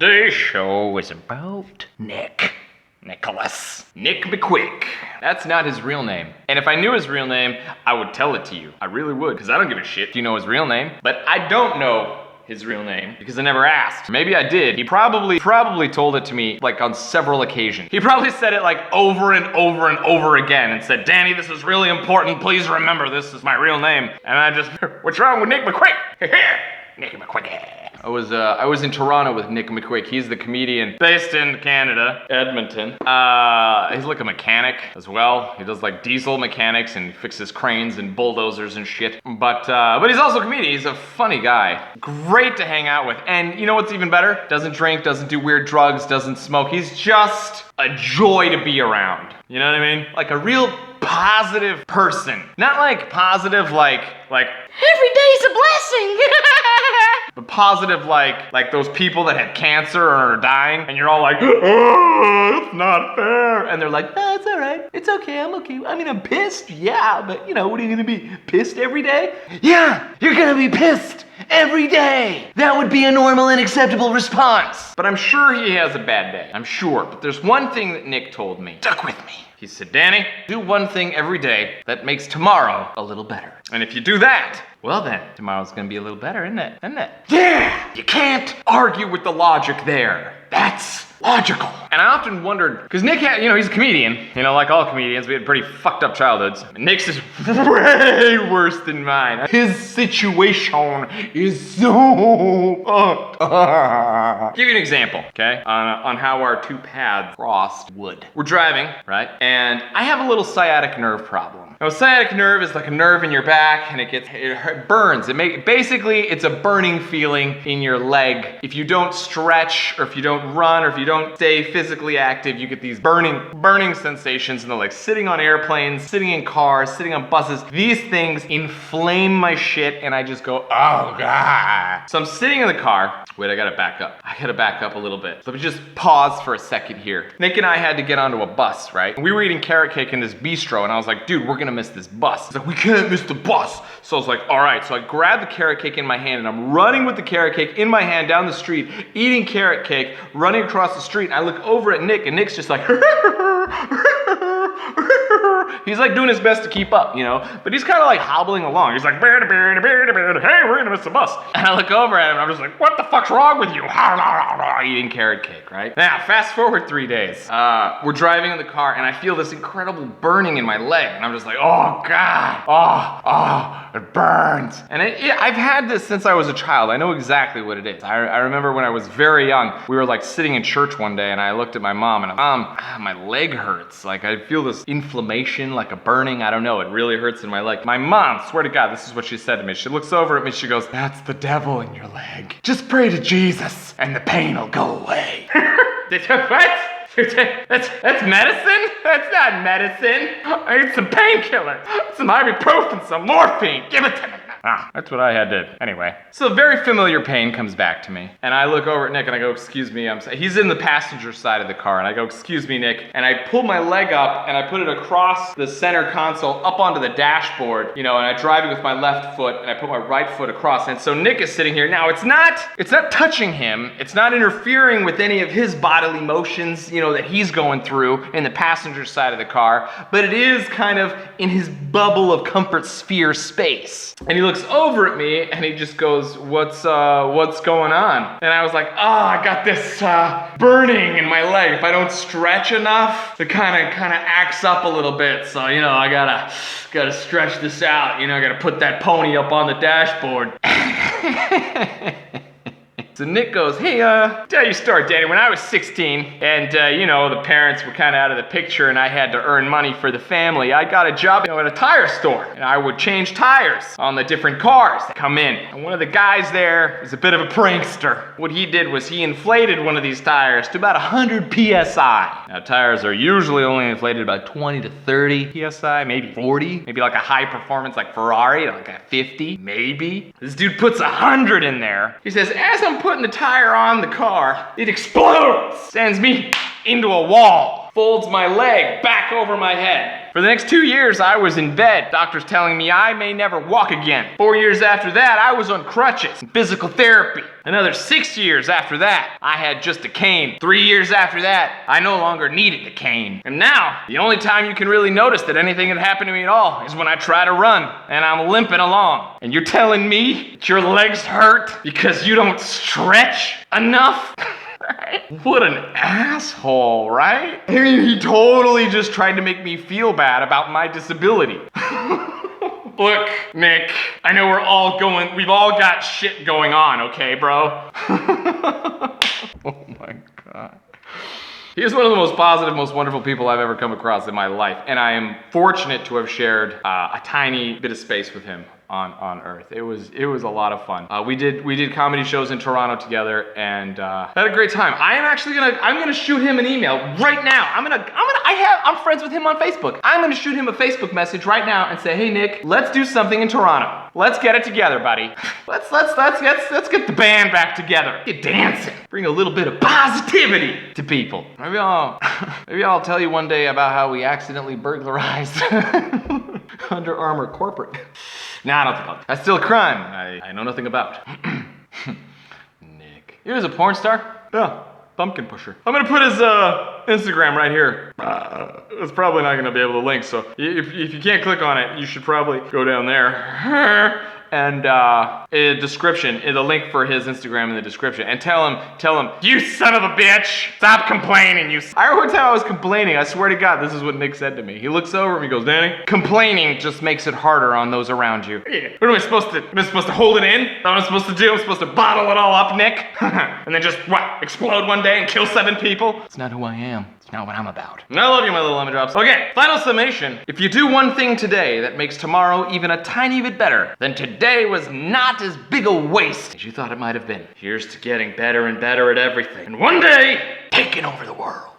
Today's show is about Nick McQuick. That's not his real name. And if I knew his real name, I would tell it to you. I really would, because I don't give a shit if you know his real name. But I don't know his real name because I never asked. Maybe I did. He probably told it to me like on several occasions. He probably said it like over and over and over again and said, Danny, this is really important. Please remember this is my real name. And I just, what's wrong with Nick McQuick? Nick McQuick. I was in Toronto with Nick McQuick. He's the comedian based in Canada, Edmonton. He's like a mechanic as well. He does like diesel mechanics and fixes cranes and bulldozers and shit. But he's also a comedian. He's a funny guy. Great to hang out with. And you know what's even better? Doesn't drink, doesn't do weird drugs, doesn't smoke. He's just a joy to be around. You know what I mean? Like a real positive person. Not like positive like every day's a blessing. But positive like those people that had cancer or are dying and you're all like, oh, it's not fair. And they're like, no, it's all right. It's okay. I'm okay. I mean, I'm pissed. Yeah, but you know, what are you gonna be? Pissed every day? Yeah, you're gonna be pissed every day. That would be a normal and acceptable response. But I'm sure he has a bad day. I'm sure. But there's one thing that Nick told me. Stuck with me. He said, Danny, do one thing every day that makes tomorrow a little better. And if you do that, well then, tomorrow's gonna be a little better, isn't it? Isn't it? Yeah! You can't argue with the logic there. That's logical. And I often wondered, because Nick had, he's a comedian. Like all comedians, we had pretty fucked up childhoods. Nick's is way worse than mine. His situation is so fucked up. Give you an example, okay? On how our two paths crossed wood. We're driving, right? And I have a little sciatic nerve problem. Now, a sciatic nerve is like a nerve in your back, and it burns. Basically, it's a burning feeling in your leg. If you don't stretch, or if you don't run, or if you don't stay physically active, you get these burning sensations, and they're like sitting on airplanes, sitting in cars, sitting on buses. These things inflame my shit, and I just go, oh God. So I'm sitting in the car. Wait, I gotta back up. A little bit. Let me just pause for a second here. Nick and I had to get onto a bus, right? And we were eating carrot cake in this bistro, and I was like, dude, we're gonna miss this bus. He's like, we can't miss the bus. So I was like, all right. So I grabbed the carrot cake in my hand, and I'm running with the carrot cake in my hand down the street, eating carrot cake, running across the street. And I look over at Nick, and Nick's just like, he's like doing his best to keep up, but he's kind of like hobbling along. He's like, hey, we're gonna miss the bus. And I look over at him, and I'm just like, what the fuck's wrong with you? Eating carrot cake, right? Now, fast forward 3 days. We're driving in the car, and I feel this incredible burning in my leg, and I'm just like, oh God, it burns. And I've had this since I was a child. I know exactly what it is. I remember when I was very young, we were like sitting in church one day, and I looked at my mom, and my leg hurts. Like I feel this inflammation, like a burning, I don't know, it really hurts in my leg. My mom, swear to God, this is what she said to me. She looks over at me, she goes, that's the devil in your leg. Just pray to Jesus, and the pain will go away. What? That's medicine? That's not medicine. I need some painkiller. Some ibuprofen, some morphine. Give it to me. That's what I had to. Anyway, so very familiar pain comes back to me. And I look over at Nick and I go, excuse me. He's in the passenger side of the car. And I go, excuse me, Nick. And I pull my leg up and I put it across the center console up onto the dashboard, and I drive it with my left foot and I put my right foot across. And so Nick is sitting here. Now it's not touching him. It's not interfering with any of his bodily motions, that he's going through in the passenger side of the car. But it is kind of in his bubble of comfort sphere space. And he looks over at me and he just goes, what's going on? And I was like, I got this burning in my leg. If I don't stretch enough, it kind of acts up a little bit. So, I gotta stretch this out. I gotta put that pony up on the dashboard. So Nick goes, hey, tell you a story, Danny. When I was 16 and, the parents were kind of out of the picture and I had to earn money for the family, I got a job at a tire store. And I would change tires on the different cars that come in. And one of the guys there is a bit of a prankster. What he did was he inflated one of these tires to about 100 PSI. Now, tires are usually only inflated about 20 to 30 PSI, maybe 40. Maybe like a high performance like Ferrari, like a 50, maybe. This dude puts 100 in there. He says, as I'm putting the tire on the car, it explodes, sends me into a wall, folds my leg back over my head. For the next 2 years, I was in bed. Doctors telling me I may never walk again. 4 years after that, I was on crutches and physical therapy. Another 6 years after that, I had just a cane. 3 years after that, I no longer needed the cane. And now, the only time you can really notice that anything had happened to me at all is when I try to run and I'm limping along. And you're telling me that your legs hurt because you don't stretch enough? What an asshole, right? I mean, he totally just tried to make me feel bad about my disability. Look, Nick, I know we've all got shit going on, okay, bro? Oh my God. He is one of the most positive, most wonderful people I've ever come across in my life, and I am fortunate to have shared a tiny bit of space with him on Earth. It was a lot of fun. We did comedy shows in Toronto together, and had a great time. I'm gonna shoot him an email right now. I'm friends with him on Facebook. I'm gonna shoot him a Facebook message right now and say, hey Nick, let's do something in Toronto. Let's get it together, buddy. Let's get the band back together. Get dancing. Bring a little bit of positivity to people. Maybe I'll tell you one day about how we accidentally burglarized Under Armour corporate. Nah, I don't think I'll. That's still a crime I know nothing about. Nick. He was a porn star? Yeah. Pumpkin pusher. I'm gonna put his Instagram right here. It's probably not gonna be able to link, so if you can't click on it, you should probably go down there. And in the description, the link for his Instagram in the description, and tell him, you son of a bitch, stop complaining, you. I remember one time I was complaining. I swear to God, this is what Nick said to me. He looks over and he goes, Danny, complaining just makes it harder on those around you. Yeah. What am I supposed to hold it in? That's what I'm supposed to do? I'm supposed to bottle it all up, Nick, and then just explode one day and kill 7 people? It's not who I am. Not what I'm about. I love you, my little lemon drops. Okay, final summation. If you do one thing today that makes tomorrow even a tiny bit better, then today was not as big a waste as you thought it might have been. Here's to getting better and better at everything. And one day, taking over the world.